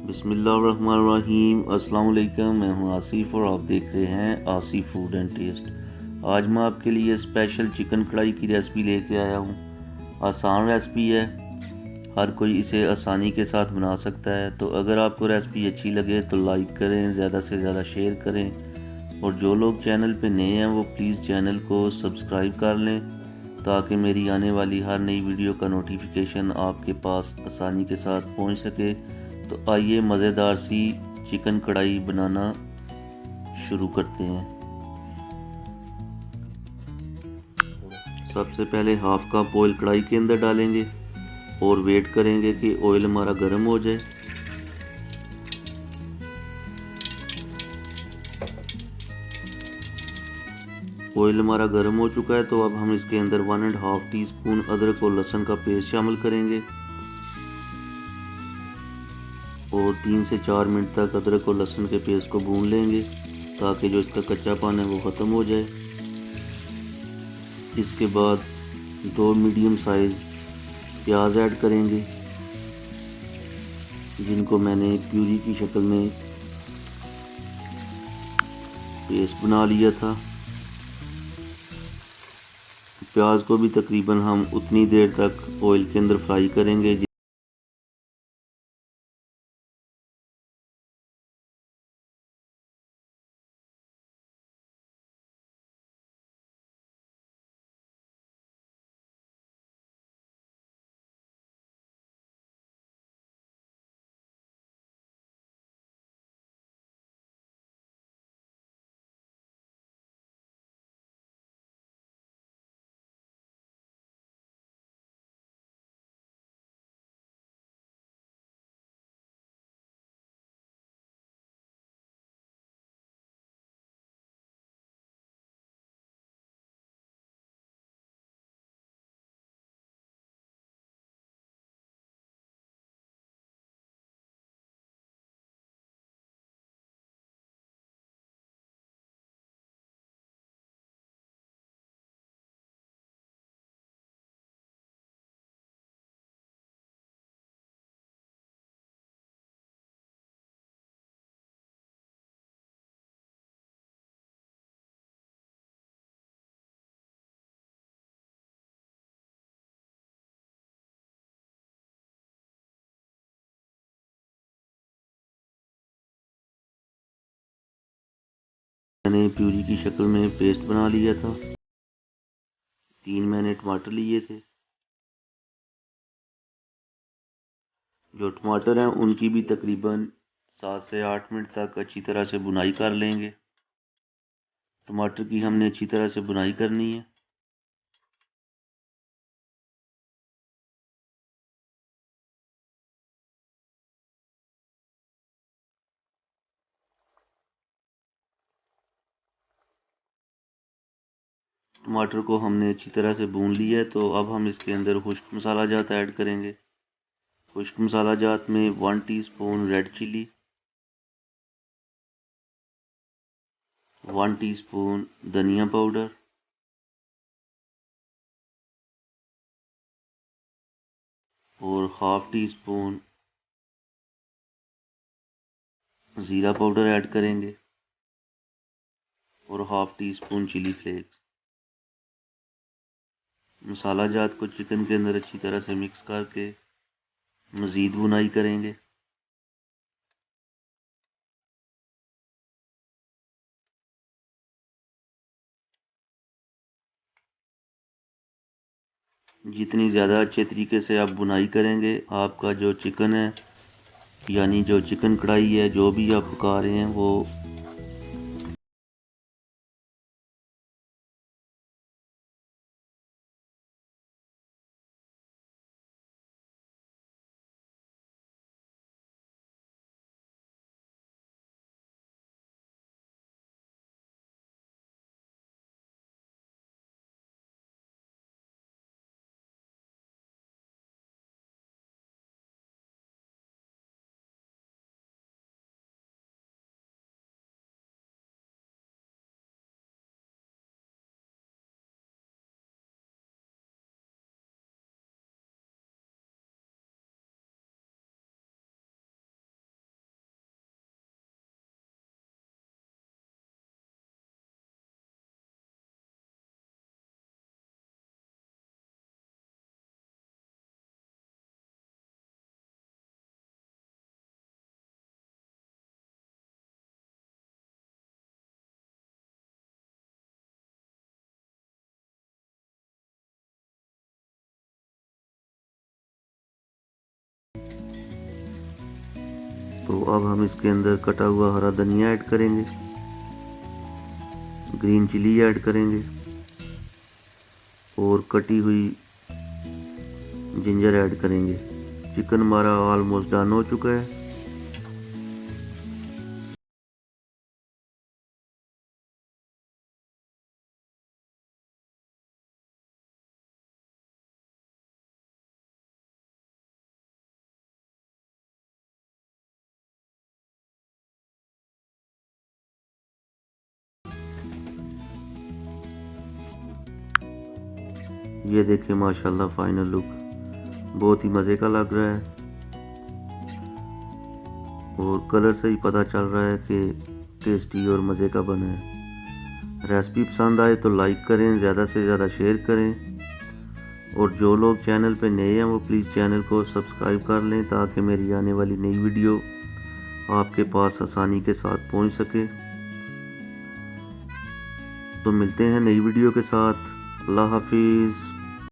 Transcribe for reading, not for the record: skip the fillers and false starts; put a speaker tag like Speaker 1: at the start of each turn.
Speaker 1: बिस्मिल्लाहिर्रहमानिर्रहीम। अस्सलाम वालेकुम। मैं हूं आसिफ और आप देख रहे हैं आसिफ फूड एंड टेस्ट। आज मैं आपके लिए स्पेशल चिकन कढ़ाई की रेसिपी लेके आया हूं। आसान रेसिपी है, हर कोई इसे आसानी के साथ बना सकता है। तो अगर आपको रेसिपी अच्छी लगे तो लाइक करें, ज़्यादा से ज़्यादा शेयर करें और जो लोग चैनल पे नए हैं वो प्लीज़ चैनल को सब्सक्राइब कर लें ताकि मेरी आने वाली हर नई वीडियो का नोटिफिकेशन आपके पास आसानी के साथ पहुंच सके। तो आइए मज़ेदार सी चिकन कढ़ाई बनाना शुरू करते हैं। सबसे पहले हाफ कप ऑयल कढ़ाई के अंदर डालेंगे और वेट करेंगे कि ऑयल हमारा गर्म हो जाए। ऑयल हमारा गर्म हो चुका है तो अब हम इसके अंदर 1.5 टीस्पून अदरक और लहसुन का पेस्ट शामिल करेंगे और 3 से 4 मिनट तक अदरक और लहसुन के पेस्ट को भून लेंगे ताकि जो इसका कच्चापन है वो ख़त्म हो जाए। इसके बाद 2 मीडियम साइज़ प्याज ऐड करेंगे जिनको मैंने प्यूरी की शक्ल में पेस्ट बना लिया था। प्याज को भी तकरीबन हम उतनी देर तक ऑयल के अंदर फ्राई करेंगे। मैंने प्यूरी की शक्ल में पेस्ट बना लिया था। 3 मैंने टमाटर लिए थे। जो टमाटर हैं उनकी भी तकरीबन 7 से 8 मिनट तक अच्छी तरह से बुनाई कर लेंगे। टमाटर की हमने अच्छी तरह से बुनाई करनी है। टमाटर को हमने अच्छी तरह से भून लिया है तो अब हम इसके अंदर खुश्क मसाला जात ऐड करेंगे। खुश्क मसाला जात में 1 टीस्पून रेड चिली, 1 टीस्पून धनिया पाउडर और हाफ टी स्पून ज़ीरा पाउडर ऐड करेंगे और half teaspoon chilli flakes. Masala जात को चिकन के अंदर अच्छी तरह से मिक्स करके मज़ीद भुनाई करेंगे। जितनी ज़्यादा अच्छे तरीके से आप बुनाई करेंगे आपका जो चिकन है यानी जो चिकन कढ़ाई है जो भी आप पका रहे हैं वो तो अब हम इसके अंदर कटा हुआ हरा धनिया ऐड करेंगे, ग्रीन चिली ऐड करेंगे और कटी हुई जिंजर ऐड करेंगे। चिकन हमारा ऑलमोस्ट डन हो चुका है। ये देखिए माशाल्लाह फाइनल लुक बहुत ही मज़े का लग रहा है और कलर से ही पता चल रहा है कि टेस्टी और मज़े का बना है। रेसिपी पसंद आए तो लाइक करें, ज़्यादा से ज़्यादा शेयर करें और जो लोग चैनल पे नए हैं वो प्लीज़ चैनल को सब्सक्राइब कर लें ताकि मेरी आने वाली नई वीडियो आपके पास आसानी के साथ पहुंच सके। तो मिलते हैं नई वीडियो के साथ। अल्लाह हाफिज़।